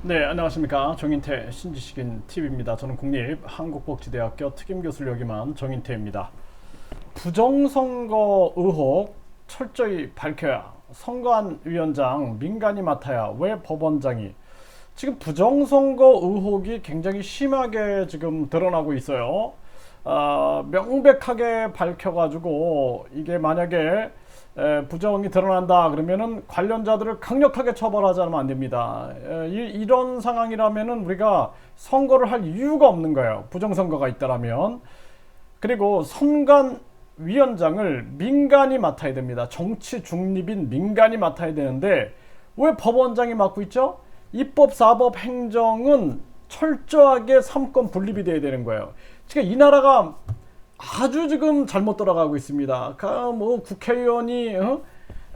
네, 안녕하십니까. 정인태 신지식인 TV입니다. 저는 국립한국복지대학교 특임교수를 역임한 정인태입니다. 부정선거 의혹 철저히 밝혀야, 선관위원장 민간이 맡아야, 왜 법원장이. 지금 부정선거 의혹이 굉장히 심하게 지금 드러나고 있어요. 명백하게 밝혀가지고 이게 만약에 부정이 드러난다 그러면은 관련자들을 강력하게 처벌하지 않으면 안 됩니다. 이런 상황이라면은 우리가 선거를 할 이유가 없는 거예요. 부정선거가 있다라면. 그리고 선관위원장을 민간이 맡아야 됩니다. 정치 중립인 민간이 맡아야 되는데 왜 법원장이 맡고 있죠? 입법, 사법, 행정은 철저하게 삼권 분립이 돼야 되는 거예요. 그러니까 이 나라가 아주 지금 잘못 돌아가고 있습니다. 뭐 국회의원이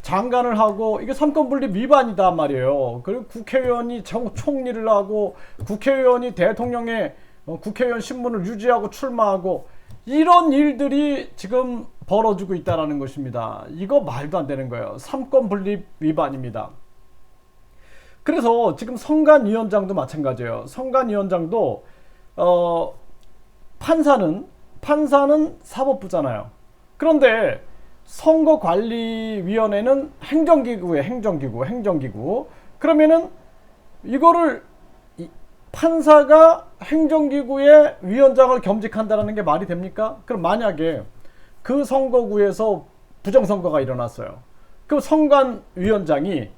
장관을 하고 이게 삼권 분립 위반이다 말이에요. 그리고 국회의원이 총리를 하고 국회의원이 대통령의 국회의원 신분을 유지하고 출마하고 이런 일들이 지금 벌어지고 있다는 것입니다. 이거 말도 안 되는 거예요. 삼권 분립 위반입니다. 그래서 지금 선관위원장도 마찬가지예요. 선관위원장도 판사는 사법부잖아요. 그런데 선거관리위원회는 행정기구. 그러면은 이거를 판사가 행정기구의 위원장을 겸직한다는 게 말이 됩니까? 그럼 만약에 그 선거구에서 부정선거가 일어났어요. 그럼 선관위원장이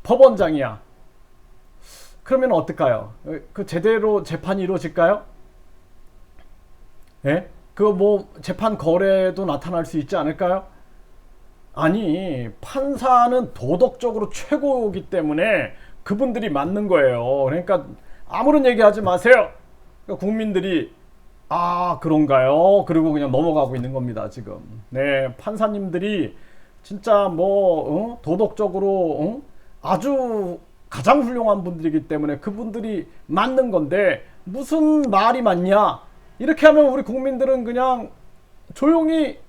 법원장이야. 그러면 어떨까요? 그 제대로 재판이 이루어질까요? 예? 그 뭐 재판 거래도 나타날 수 있지 않을까요? 아니, 판사는 도덕적으로 최고이기 때문에 그분들이 맞는 거예요. 그러니까 아무런 얘기하지 마세요. 그러니까 국민들이 그런가요? 그리고 그냥 넘어가고 있는 겁니다, 지금. 네, 판사님들이 진짜 뭐 도덕적으로 아주 가장 훌륭한 분들이기 때문에 그분들이 맞는 건데 무슨 말이 맞냐? 이렇게 하면 우리 국민들은 그냥 조용히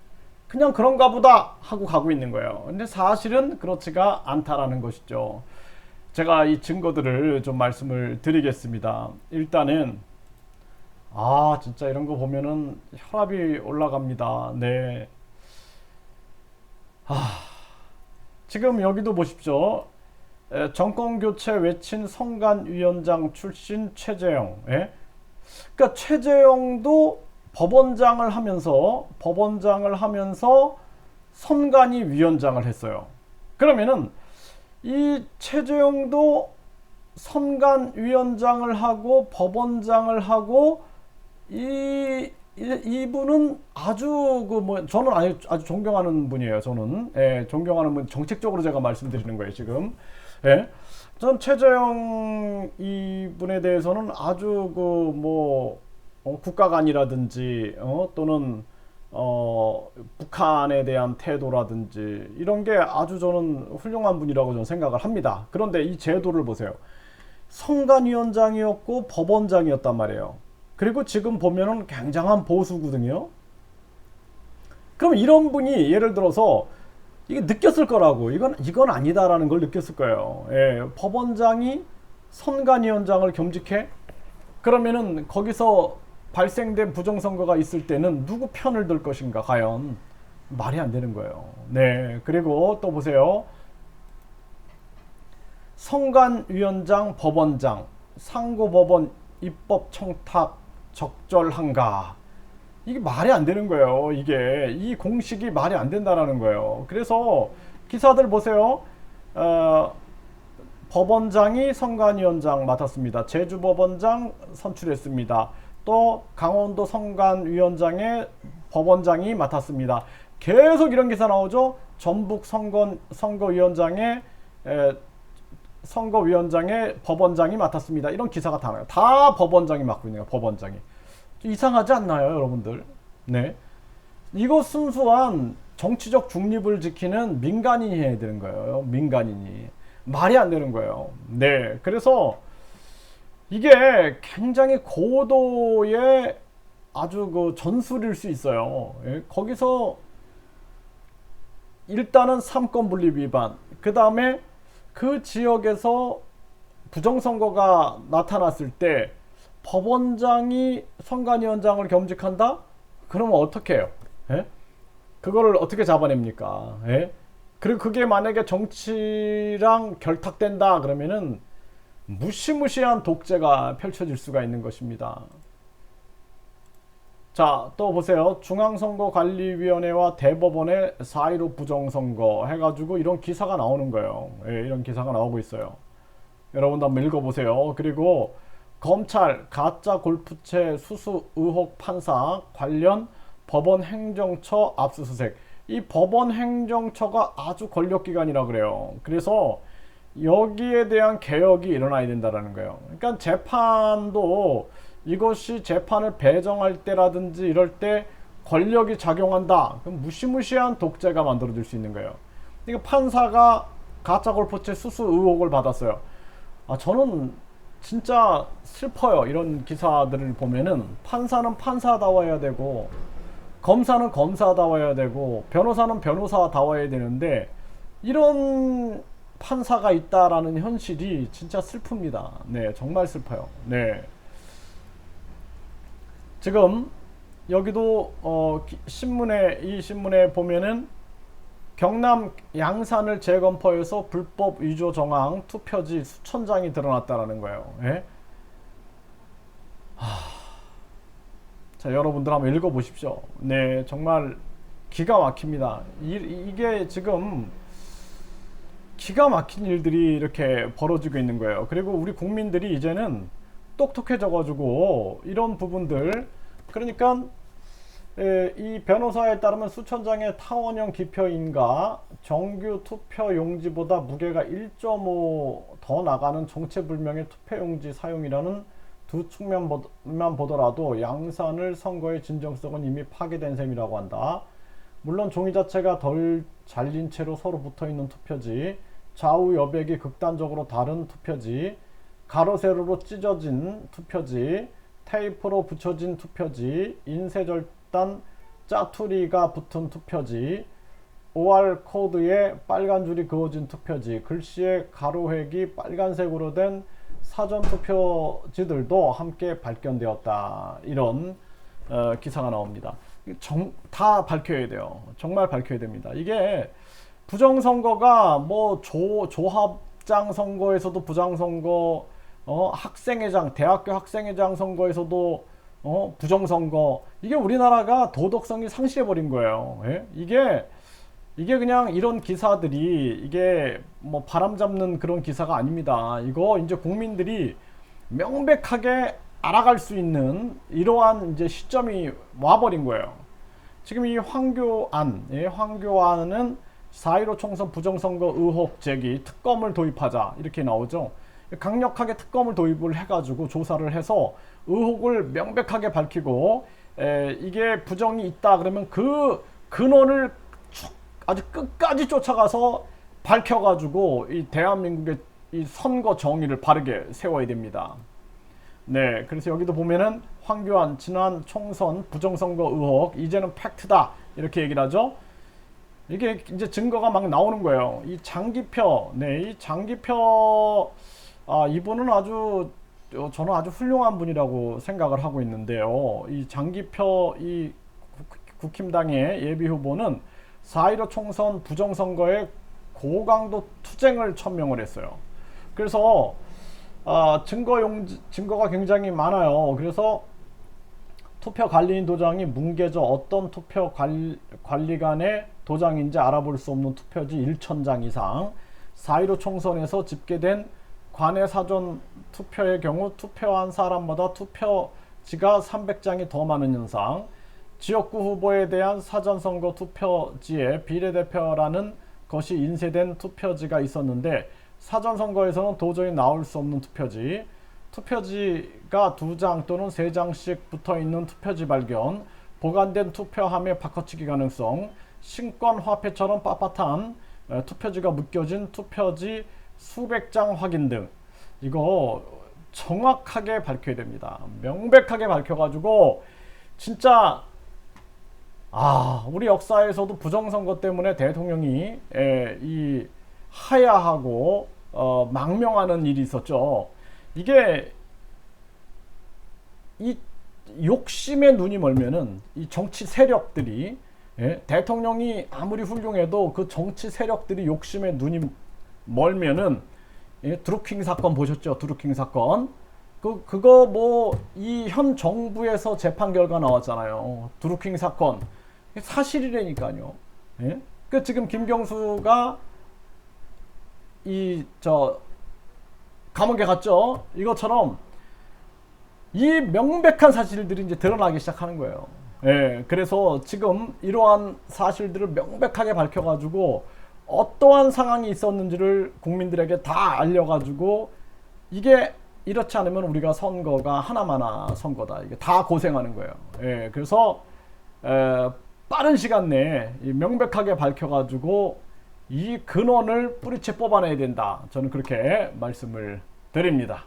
그냥 그런가 보다 하고 가고 있는 거예요. 근데 사실은 그렇지가 않다라는 것이죠. 제가 이 증거들을 좀 말씀을 드리겠습니다. 일단은 진짜 이런 거 보면은 혈압이 올라갑니다. 네. 지금 여기도 보십시오. 정권 교체 외친 선관위원장 출신 최재형. 예? 그러니까 최재형도 법원장을 하면서 선관위 위원장을 했어요. 그러면은 이 최재형도 선관위원장을 하고 법원장을 하고 이분은 아주 저는 아주 존경하는 분이에요. 저는 존경하는 분, 정책적으로 제가 말씀드리는 거예요 지금. 예. 전 최재형 이분에 대해서는 아주 국가관이라든지 또는 북한에 대한 태도라든지 이런 게 아주 저는 훌륭한 분이라고 저는 생각을 합니다. 그런데 이 제도를 보세요. 선관위원장이었고 법원장이었단 말이에요. 그리고 지금 보면은 굉장한 보수거든요. 그럼 이런 분이 예를 들어서 이게 느꼈을 거라고, 이건 아니다라는 걸 느꼈을 거예요. 예, 법원장이 선관위원장을 겸직해? 그러면은 거기서 발생된 부정선거가 있을 때는 누구 편을 들 것인가, 과연. 말이 안 되는 거예요. 네, 그리고 또 보세요. 선관위원장, 법원장, 상고법원 입법 청탁 적절한가? 이게 말이 안 되는 거예요. 이 공식이 말이 안 된다라는 거예요. 그래서 기사들 보세요. 법원장이 선관위원장 맡았습니다. 제주법원장 선출했습니다. 또 강원도 선관위원장의 법원장이 맡았습니다. 계속 이런 기사 나오죠. 전북 선거위원장의 법원장이 맡았습니다. 이런 기사가 다 나와요. 다 법원장이 맡고 있는 거예요. 법원장이. 이상하지 않나요, 여러분들? 네. 이거 순수한 정치적 중립을 지키는 민간인이 해야 되는 거예요. 민간인이. 말이 안 되는 거예요. 네. 그래서 이게 굉장히 고도의 아주 전술일 수 있어요. 예? 거기서 일단은 삼권 분립 위반, 그 다음에 그 지역에서 부정선거가 나타났을 때 법원장이 선관위원장을 겸직한다? 그러면 어떻게 해요? 예? 그거를 어떻게 잡아냅니까? 예? 그리고 그게 만약에 정치랑 결탁된다 그러면은 무시무시한 독재가 펼쳐질 수가 있는 것입니다. 자, 또 보세요. 중앙선거관리위원회와 대법원의 4.15 부정선거 해가지고 이런 기사가 나오는 거예요. 예, 이런 기사가 나오고 있어요. 여러분도 한번 읽어보세요. 그리고 검찰 가짜 골프채 수수 의혹 판사 관련 법원 행정처 압수수색. 이 법원 행정처가 아주 권력기관이라 그래요. 그래서 여기에 대한 개혁이 일어나야 된다는 거예요. 그러니까 재판도 이것이 재판을 배정할 때라든지 이럴 때 권력이 작용한다. 그럼 무시무시한 독재가 만들어질 수 있는 거예요. 그러니까 판사가 가짜 골프채 수수 의혹을 받았어요. 저는 진짜 슬퍼요. 이런 기사들을 보면은 판사는 판사다워야 되고 검사는 검사다워야 되고 변호사는 변호사다워야 되는데 이런 판사가 있다라는 현실이 진짜 슬픕니다. 네, 정말 슬퍼요. 네. 지금 여기도 이 신문에 보면은 경남 양산을 재검포해서 불법 위조 정황 투표지 수천 장이 드러났다라는 거예요. 예? 자, 여러분들 한번 읽어보십시오. 네, 정말 기가 막힙니다. 이게 지금 기가 막힌 일들이 이렇게 벌어지고 있는 거예요. 그리고 우리 국민들이 이제는 똑똑해져가지고 이런 부분들, 그러니까 이 변호사에 따르면 수천 장의 타원형 기표인과 정규 투표용지보다 무게가 1.5 더 나가는 정체불명의 투표용지 사용이라는 두 측면만 보더라도 양산을 선거의 진정성은 이미 파괴된 셈이라고 한다. 물론 종이 자체가 덜 잘린 채로 서로 붙어있는 투표지, 좌우 여백이 극단적으로 다른 투표지, 가로 세로로 찢어진 투표지, 테이프로 붙여진 투표지, 인쇄절단 짜투리가 붙은 투표지, OR 코드에 빨간 줄이 그어진 투표지, 글씨의 가로획이 빨간색으로 된 사전 투표지들도 함께 발견되었다. 이런 기사가 나옵니다. 다 밝혀야 돼요. 정말 밝혀야 됩니다. 이게 부정선거가 뭐 조합장 선거에서도 부정선거, 학생회장, 대학교 학생회장 선거에서도 부정선거. 이게 우리나라가 도덕성이 상실해버린 거예요. 예? 이게 그냥 이런 기사들이 이게 뭐 바람잡는 그런 기사가 아닙니다. 이거 이제 국민들이 명백하게 알아갈 수 있는 이러한 이제 시점이 와버린 거예요. 지금 이 황교안은 4.15 총선 부정선거 의혹 제기 특검을 도입하자 이렇게 나오죠. 강력하게 특검을 도입을 해가지고 조사를 해서 의혹을 명백하게 밝히고 이게 부정이 있다 그러면 그 근원을 아주 끝까지 쫓아가서 밝혀가지고 이 대한민국의 이 선거 정의를 바르게 세워야 됩니다. 네, 그래서 여기도 보면은 황교안 지난 총선 부정선거 의혹 이제는 팩트다 이렇게 얘기를 하죠. 이게 이제 증거가 막 나오는 거예요. 이 장기표, 이 장기표, 이분은 저는 아주 훌륭한 분이라고 생각을 하고 있는데요. 이 장기표 이 국힘당의 예비 후보는 4.15 총선 부정선거에 고강도 투쟁을 천명을 했어요. 그래서 증거가 굉장히 많아요. 그래서 투표 관리인 도장이 뭉개져 어떤 투표 관리관의 도장인지 알아볼 수 없는 투표지 1,000장 이상, 4.15 총선에서 집계된 관외 사전 투표의 경우 투표한 사람마다 투표지가 300장이 더 많은 현상, 지역구 후보에 대한 사전선거 투표지에 비례대표라는 것이 인쇄된 투표지가 있었는데 사전선거에서는 도저히 나올 수 없는 투표지가 2장 또는 3장씩 붙어있는 투표지 발견, 보관된 투표함의 바꿔치기 가능성, 신권화폐처럼 빳빳한 투표지가 묶여진 투표지 수백 장 확인 등 이거 정확하게 밝혀야 됩니다. 명백하게 밝혀가지고 진짜 우리 역사에서도 부정선거 때문에 대통령이 이 하야하고 망명하는 일이 있었죠. 이게 이 욕심에 눈이 멀면은 이 정치 세력들이, 예? 대통령이 아무리 훌륭해도 그 정치 세력들이 욕심에 눈이 멀면은, 예? 드루킹 사건 보셨죠? 드루킹 사건. 그거 뭐 이 현 정부에서 재판 결과 나왔잖아요. 드루킹 사건 사실이라니까요. 예? 그 지금 김경수가 감옥에 갔죠. 이것처럼 이 명백한 사실들이 이제 드러나기 시작하는 거예요. 예, 그래서 지금 이러한 사실들을 명백하게 밝혀가지고 어떠한 상황이 있었는지를 국민들에게 다 알려가지고, 이게 이렇지 않으면 우리가 선거가 하나마나 선거다. 이게 다 고생하는 거예요. 예, 그래서 빠른 시간 내에 명백하게 밝혀가지고 이 근원을 뿌리채 뽑아내야 된다. 저는 그렇게 말씀을 드립니다.